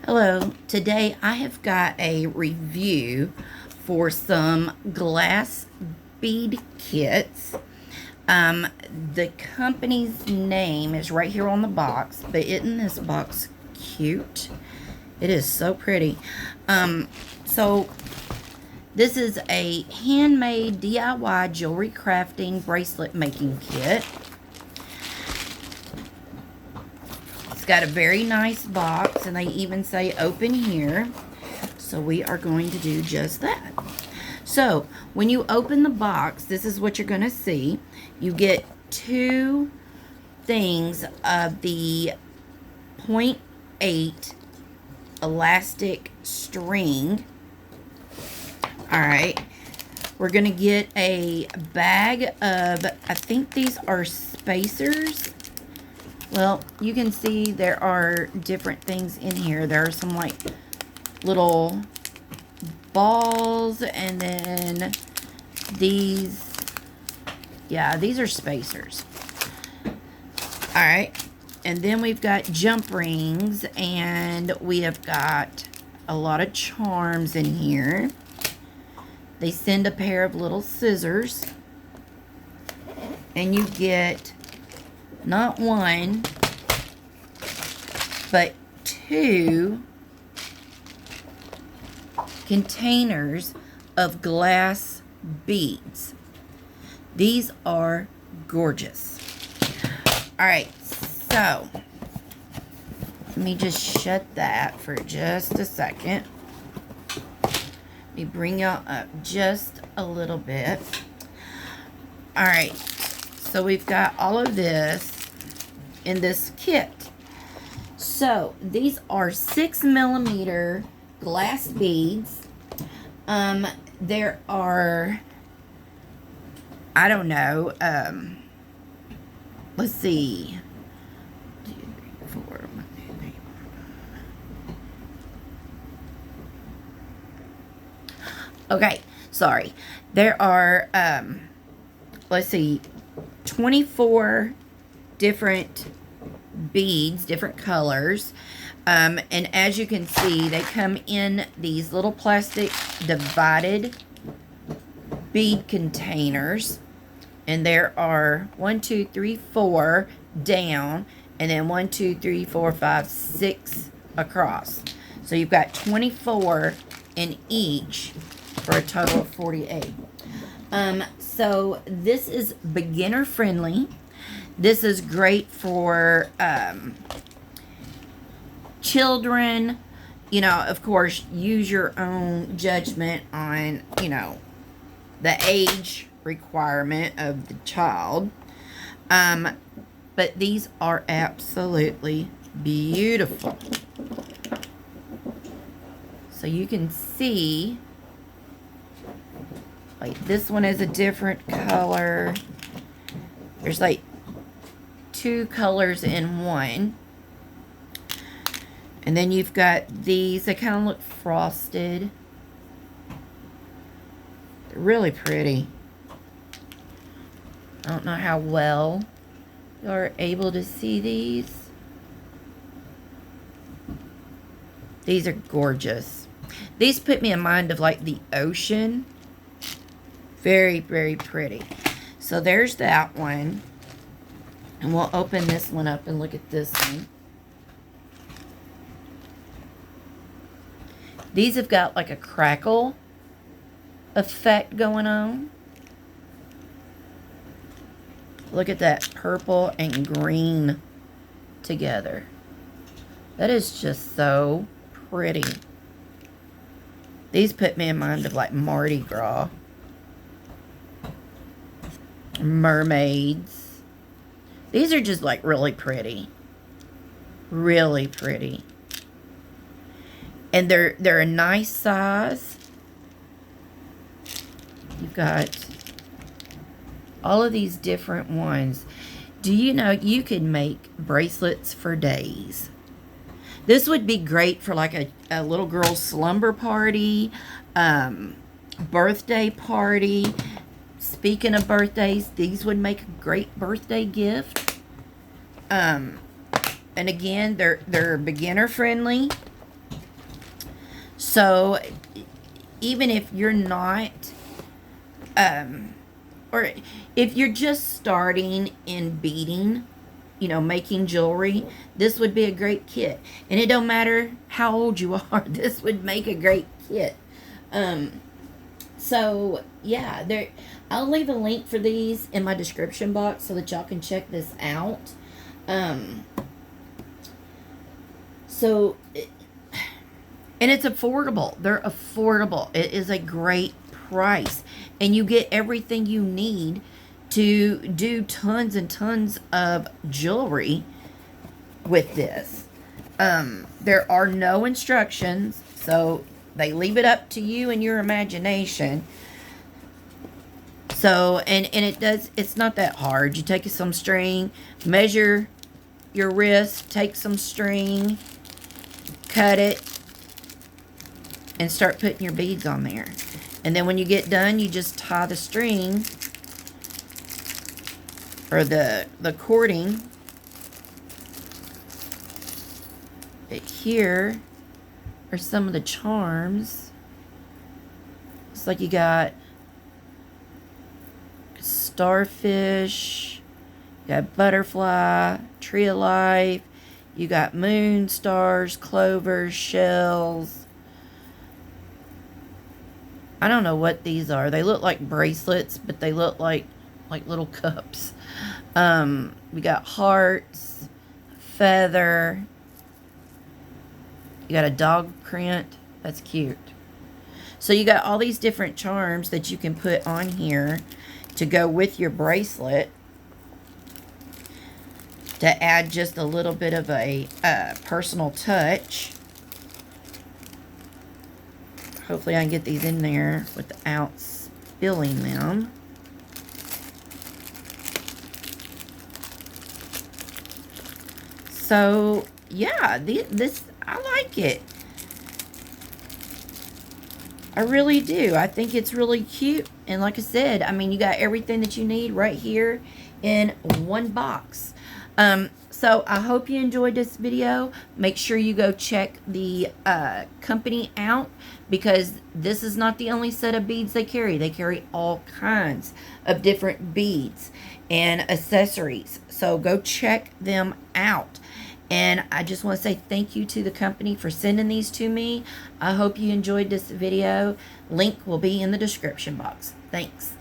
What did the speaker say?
Hello, today I have got a review for some glass bead kits. The company's name is right here on the box, but isn't this box cute? It is so pretty. So this is a handmade DIY jewelry crafting bracelet making kit. Got a very nice box, and they even say open here, so we are going to do just that. So when you open the box, this is what you're going to see. You get two things of the 0.8 elastic string. All right, we're going to get a bag of, I think these are spacers. Well, you can see there are different things in here. There are some like little balls, and then these, yeah, these are spacers. All right, and then we've got jump rings, and we have got a lot of charms in here. They send a pair of little scissors, and you get not one, but two containers of glass beads. These are gorgeous. All right, so let me just shut that for just a second. Let me bring y'all up just a little bit. All right, so we've got all of this in this kit. So these are 6mm glass beads. There are, I don't know, let's see, 2, 3, 4, 1, 2, 3, 4. Okay, sorry. There are, let's see, 24 different beads, different colors. And as you can see, they come in these little plastic divided bead containers. And there are 1, 2, 3, 4 down, and then 1, 2, 3, 4, 5, 6 across. So you've got 24 in each for a total of 48. So this is beginner friendly. This is great for children. You know, of course, use your own judgment on, you know, the age requirement of the child. But these are absolutely beautiful. So you can see, like, this one is a different color. There's like 2 colors in one. And then you've got these. They kind of look frosted. They're really pretty. I don't know how well you're able to see these. These are gorgeous. These put me in mind of like the ocean. Very, very pretty. So there's that one. And we'll open this one up and look at this one. These have got like a crackle effect going on. Look at that purple and green together. That is just so pretty. These put me in mind of like Mardi Gras. Mermaids. These are just like really pretty. Really pretty. And they're a nice size. You've got all of these different ones. Do you know you could make bracelets for days? This would be great for like a little girl's slumber party, birthday party. Speaking of birthdays, these would make a great birthday gift. And again, they're beginner friendly. So even if you're not, or if you're just starting in beading, you know, making jewelry, this would be a great kit. And it don't matter how old you are, this would make a great kit. So yeah, I'll leave a link for these in my description box so that y'all can check this out. So, and it's affordable. They're affordable. It is a great price. And you get everything you need to do tons and tons of jewelry with this. There are no instructions, so they leave it up to you and your imagination. So, and it's not that hard. You take some string, measure your wrist, take some string, cut it, and start putting your beads on there. And then when you get done, you just tie the string, or the cording. Here are some of the charms. It's like you got starfish, you got butterfly, tree of life, you got moon, stars, clovers, shells. I don't know what these are. They look like bracelets, but they look like little cups. We got hearts, feather. You got a dog print. That's cute. So you got all these different charms that you can put on here to go with your bracelet to add just a little bit of a personal touch. Hopefully I can get these in there without spilling them. So yeah, this, I like it. I really do. I think it's really cute. And like I said, I mean, you got everything that you need right here in one box. So I hope you enjoyed this video. Make sure you go check the company out, because this is not the only set of beads they carry. They carry all kinds of different beads and accessories. So go check them out. And I just want to say thank you to the company for sending these to me. I hope you enjoyed this video. Link will be in the description box. Thanks.